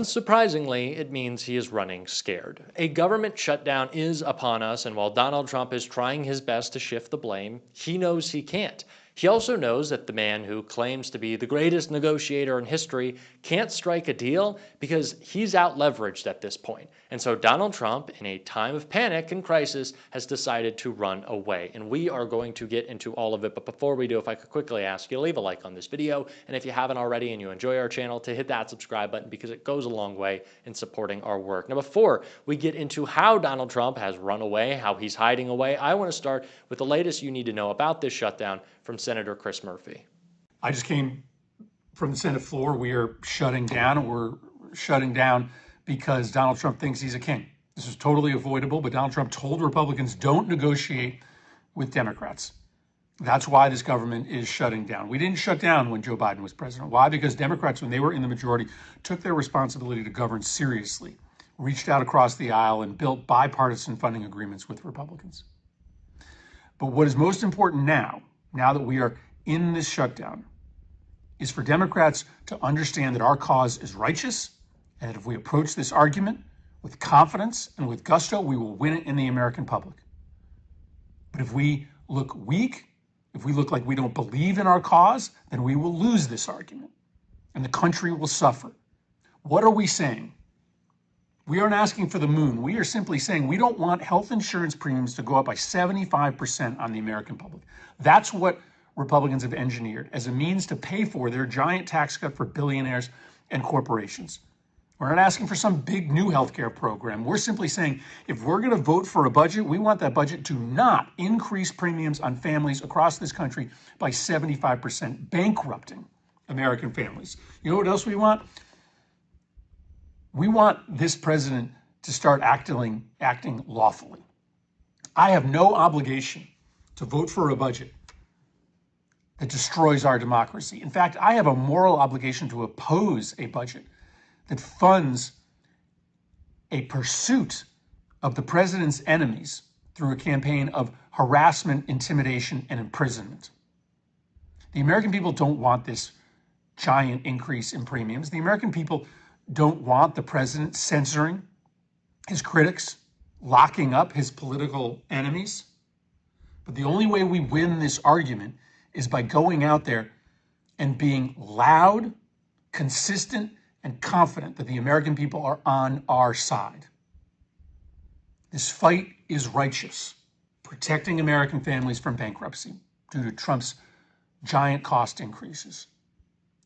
Unsurprisingly, it means he is running scared. A government shutdown is upon us, and while Donald Trump is trying his best to shift the blame, he knows he can't. He also knows that the man who claims to be the greatest negotiator in history can't strike a deal because he's out leveraged at this point. And so Donald Trump, in a time of panic and crisis, has decided to run away. And we are going to get into all of it. But before we do, if I could quickly ask you to leave a like on this video. And if you haven't already and you enjoy our channel, to hit that subscribe button because it goes a long way in supporting our work. Now, before we get into how Donald Trump has run away, how he's hiding away, I want to start with the latest you need to know about this shutdown from Senator Chris Murphy. I just came from the Senate floor. We are shutting down. We're shutting down because Donald Trump thinks he's a king. This is totally avoidable, but Donald Trump told Republicans don't negotiate with Democrats. That's why this government is shutting down. We didn't shut down when Joe Biden was president. Why? Because Democrats, when they were in the majority, took their responsibility to govern seriously, reached out across the aisle, and built bipartisan funding agreements with Republicans. But what is most important now that we are in this shutdown, is for Democrats to understand that our cause is righteous, and that if we approach this argument with confidence and with gusto, we will win it in the American public. But if we look weak, if we look like we don't believe in our cause, then we will lose this argument, and the country will suffer. What are we saying? We aren't asking for the moon. We are simply saying we don't want health insurance premiums to go up by 75% on the American public. That's what Republicans have engineered as a means to pay for their giant tax cut for billionaires and corporations. We're not asking for some big new healthcare program. We're simply saying if we're going to vote for a budget, we want that budget to not increase premiums on families across this country by 75%, bankrupting American families. You know what else we want? We want this president to start acting lawfully. I have no obligation to vote for a budget that destroys our democracy. In fact, I have a moral obligation to oppose a budget that funds a pursuit of the president's enemies through a campaign of harassment, intimidation, and imprisonment. The American people don't want this giant increase in premiums. The American people don't want the president censoring his critics, locking up his political enemies. But the only way we win this argument is by going out there and being loud, consistent, and confident that the American people are on our side. This fight is righteous, protecting American families from bankruptcy due to Trump's giant cost increases.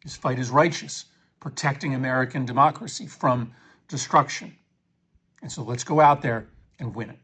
This fight is righteous, protecting American democracy from destruction. And so let's go out there and win it.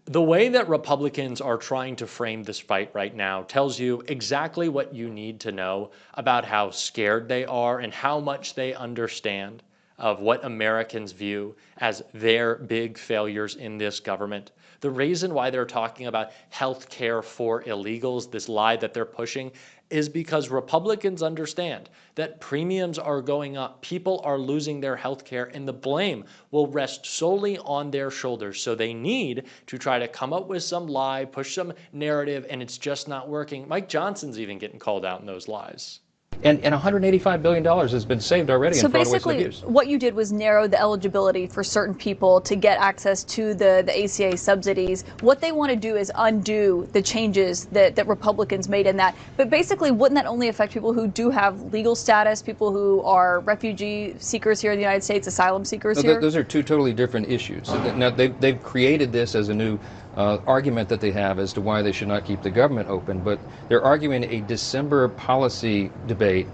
The way that Republicans are trying to frame this fight right now tells you exactly what you need to know about how scared they are and how much they understand of what Americans view as their big failures in this government. The reason why they're talking about health care for illegals, this lie that they're pushing, is because Republicans understand that premiums are going up, people are losing their health care, and the blame will rest solely on their shoulders. So they need to try to come up with some lie, push some narrative, and it's just not working. Mike Johnson's even getting called out in those lies. And $185 billion has been saved already in fraud, waste, and abuse. So basically, what you did was narrow the eligibility for certain people to get access to the ACA subsidies. What they want to do is undo the changes that Republicans made in that. But basically, wouldn't that only affect people who do have legal status, people who are refugee seekers here in the United States, asylum seekers here? Those are two totally different issues. Now, they've created this as a new argument that they have as to why they should not keep the government open, but they're arguing a December policy debate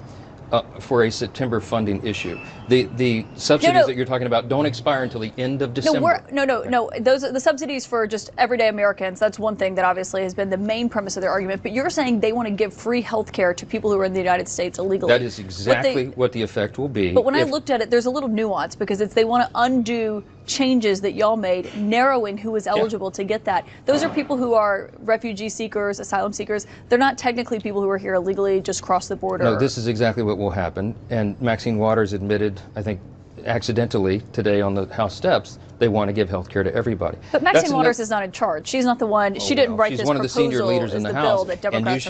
for a September funding issue. The subsidies that you're talking about don't expire until the end of December. No. Those are the subsidies for just everyday Americans. That's one thing that obviously has been the main premise of their argument. But you're saying they want to give free health care to people who are in the United States illegally. That is exactly what the effect will be. But when I looked at it, there's a little nuance because they want to undo changes that y'all made, narrowing who is eligible to get that. Those are people who are refugee seekers, asylum seekers. They're not technically people who are here illegally, just cross the border. No, this is exactly what will happen. And Maxine Waters admitted, I think accidentally today on the House steps, they want to give health care to everybody. But Maxine Waters is not in charge. She's not the one. She didn't write this proposal. She's one of the senior leaders in the House,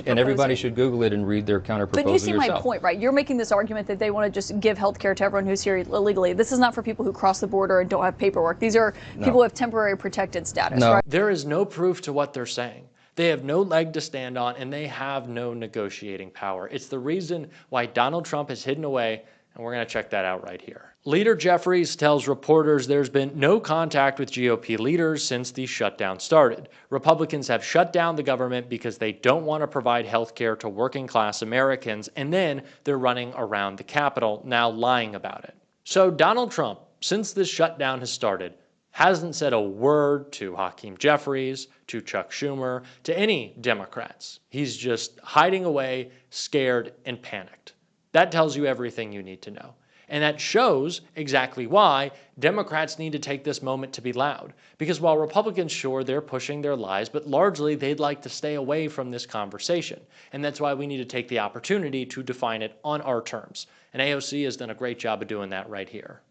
and everybody should Google it and read their counter proposal. But you see yourself. my point, right? You're making this argument that they want to just give health care to everyone who's here illegally. This is not for people who cross the border and don't have paperwork. These are people who have temporary protected status, right? There is no proof to what they're saying. They have no leg to stand on, and they have no negotiating power. It's the reason why Donald Trump is hidden away, and we're going to check that out right here. Leader Jeffries tells reporters there's been no contact with GOP leaders since the shutdown started. Republicans have shut down the government because they don't want to provide health care to working-class Americans, and then they're running around the Capitol, now lying about it. So Donald Trump, since this shutdown has started, hasn't said a word to Hakeem Jeffries, to Chuck Schumer, to any Democrats. He's just hiding away, scared, and panicked. That tells you everything you need to know. And that shows exactly why Democrats need to take this moment to be loud. Because while Republicans, sure, they're pushing their lies, but largely they'd like to stay away from this conversation. And that's why we need to take the opportunity to define it on our terms. And AOC has done a great job of doing that right here.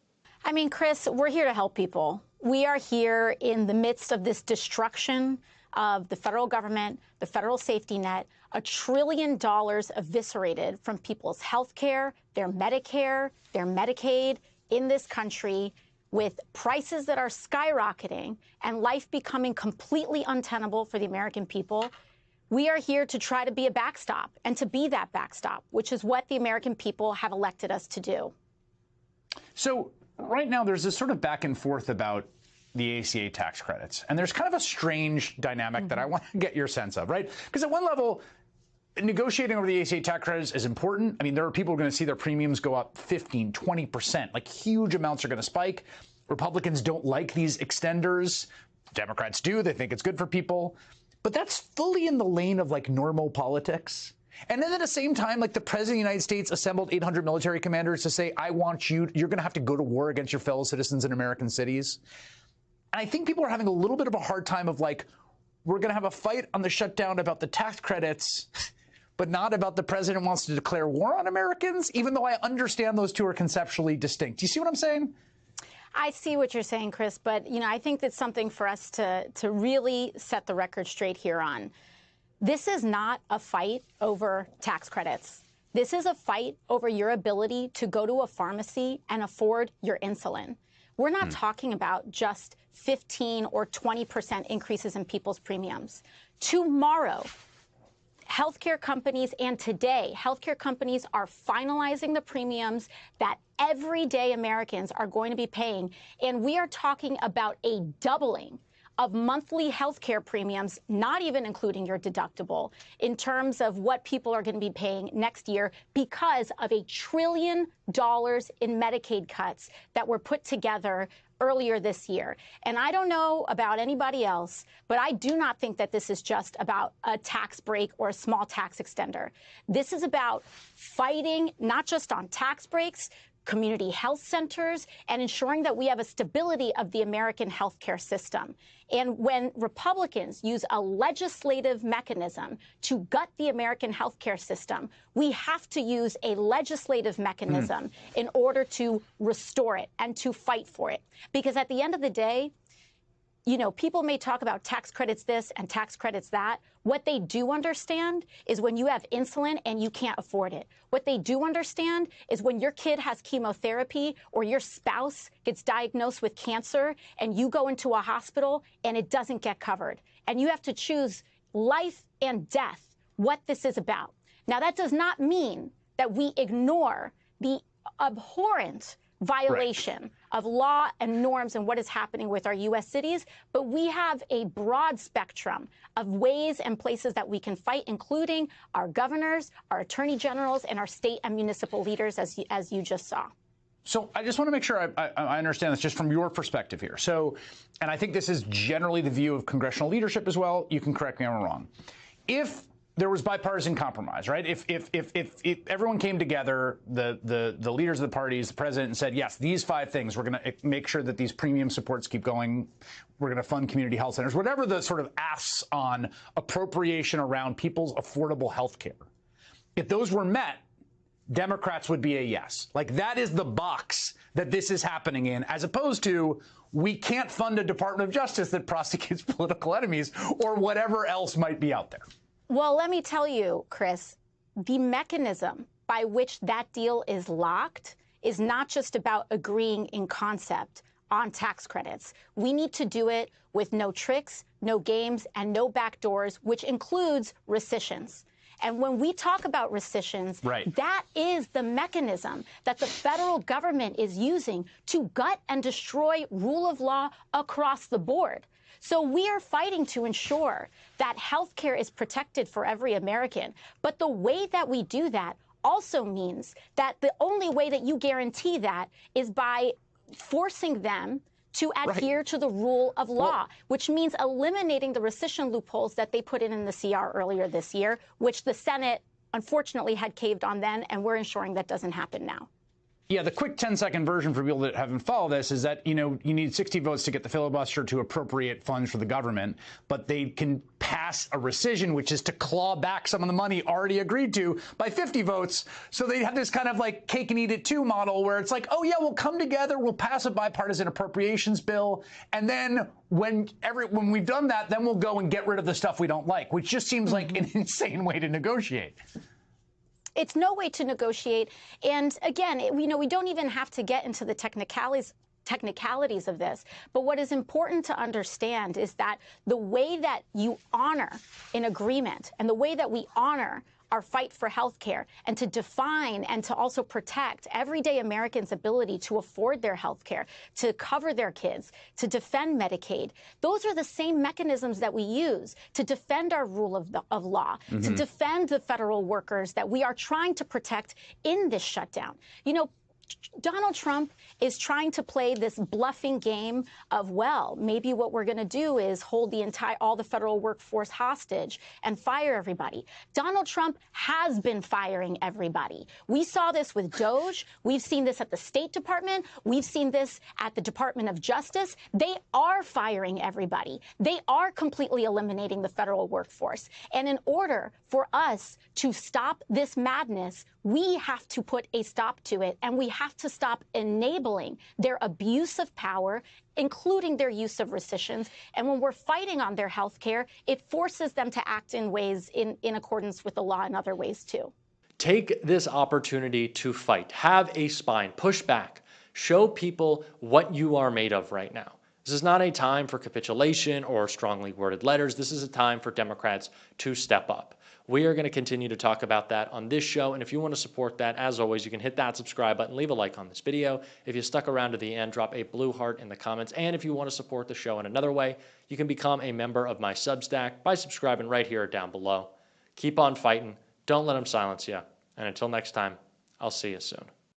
I mean, Chris, we're here to help people. We are here in the midst of this destruction of the federal government, the federal safety net, $1 trillion eviscerated from people's health care, their Medicare, their Medicaid in this country, with prices that are skyrocketing and life becoming completely untenable for the American people. We are here to try to be a backstop and to be that backstop, which is what the American people have elected us to do. So right now, there's this sort of back and forth about the ACA tax credits. And there's kind of a strange dynamic that I want to get your sense of, right? Because at one level, negotiating over the ACA tax credits is important. I mean, there are people who are going to see their premiums go up 15, 20%, like huge amounts are going to spike. Republicans don't like these extenders. Democrats do. They think it's good for people. But that's fully in the lane of like normal politics. And then at the same time, like the president of the United States assembled 800 military commanders to say, I want you're going to have to go to war against your fellow citizens in American cities. And I think people are having a little bit of a hard time of like, we're going to have a fight on the shutdown about the tax credits, but not about the president wants to declare war on Americans, even though I understand those two are conceptually distinct. Do you see what I'm saying? I see what you're saying, Chris, but I think that's something for us to really set the record straight here on. This is not a fight over tax credits. This is a fight over your ability to go to a pharmacy and afford your insulin. We're not talking about just 15 or 20% increases in people's premiums. Tomorrow, healthcare companies, and today, healthcare companies are finalizing the premiums that everyday Americans are going to be paying. And we are talking about a doubling of monthly healthcare premiums, not even including your deductible, in terms of what people are going to be paying next year because of $1 trillion in Medicaid cuts that were put together earlier this year. And I don't know about anybody else, but I do not think that this is just about a tax break or a small tax extender. This is about fighting not just on tax breaks, community health centers, and ensuring that we have a stability of the American healthcare system. And when Republicans use a legislative mechanism to gut the American healthcare system, we have to use a legislative mechanism in order to restore it and to fight for it. Because at the end of the day, people may talk about tax credits this and tax credits that. What they do understand is when you have insulin and you can't afford it. What they do understand is when your kid has chemotherapy or your spouse gets diagnosed with cancer and you go into a hospital and it doesn't get covered. And you have to choose life and death, what this is about. Now, that does not mean that we ignore the abhorrent violation of law and norms and what is happening with our U.S. cities, but we have a broad spectrum of ways and places that we can fight, including our governors, our attorney generals, and our state and municipal leaders, as you just saw. So I just want to make sure I understand this just from your perspective here. So, and I think this is generally the view of congressional leadership as well. You can correct me if I'm wrong. If there was bipartisan compromise, right? If everyone came together, the leaders of the parties, the president, and said, yes, these 5 things, we're going to make sure that these premium supports keep going. We're going to fund community health centers, whatever the sort of asks on appropriation around people's affordable health care. If those were met, Democrats would be a yes. Like, that is the box that this is happening in, as opposed to we can't fund a Department of Justice that prosecutes political enemies or whatever else might be out there. Well, let me tell you, Chris, the mechanism by which that deal is locked is not just about agreeing in concept on tax credits. We need to do it with no tricks, no games, and no backdoors, which includes rescissions. And when we talk about rescissions, that is the mechanism that the federal government is using to gut and destroy rule of law across the board. So we are fighting to ensure that health care is protected for every American. But the way that we do that also means that the only way that you guarantee that is by forcing them to adhere to the rule of law, which means eliminating the rescission loopholes that they put in the CR earlier this year, which the Senate, unfortunately, had caved on then, and we're ensuring that doesn't happen now. Yeah, the quick 10-second version for people that haven't followed this is that, you know, you need 60 votes to get the filibuster to appropriate funds for the government, but they can pass a rescission, which is to claw back some of the money already agreed to, by 50 votes. So they have this kind of like cake and eat it too model where it's like, oh yeah, we'll come together, we'll pass a bipartisan appropriations bill, and then when we've done that, then we'll go and get rid of the stuff we don't like, which just seems like an insane way to negotiate. It's no way to negotiate. And again, we don't even have to get into the technicalities of this. But what is important to understand is that the way that you honor an agreement and the way that we honor our fight for health care and to define and to also protect everyday Americans' ability to afford their health care, to cover their kids, to defend Medicaid. Those are the same mechanisms that we use to defend our rule of law, to defend the federal workers that we are trying to protect in this shutdown. You know, Donald Trump is trying to play this bluffing game of, well, maybe what we're going to do is hold all the federal workforce hostage and fire everybody. Donald Trump has been firing everybody. We saw this with DOJ. We've seen this at the State Department. We've seen this at the Department of Justice. They are firing everybody. They are completely eliminating the federal workforce. And in order for us to stop this madness, we have to put a stop to it, and we have to stop enabling their abuse of power, including their use of rescissions. And when we're fighting on their health care, it forces them to act in ways in accordance with the law in other ways, too. Take this opportunity to fight. Have a spine. Push back. Show people what you are made of right now. This is not a time for capitulation or strongly worded letters. This is a time for Democrats to step up. We are going to continue to talk about that on this show, and if you want to support that, as always, you can hit that subscribe button, leave a like on this video. If you stuck around to the end, drop a blue heart in the comments, and if you want to support the show in another way, you can become a member of my Substack by subscribing right here or down below. Keep on fighting. Don't let them silence you, and until next time, I'll see you soon.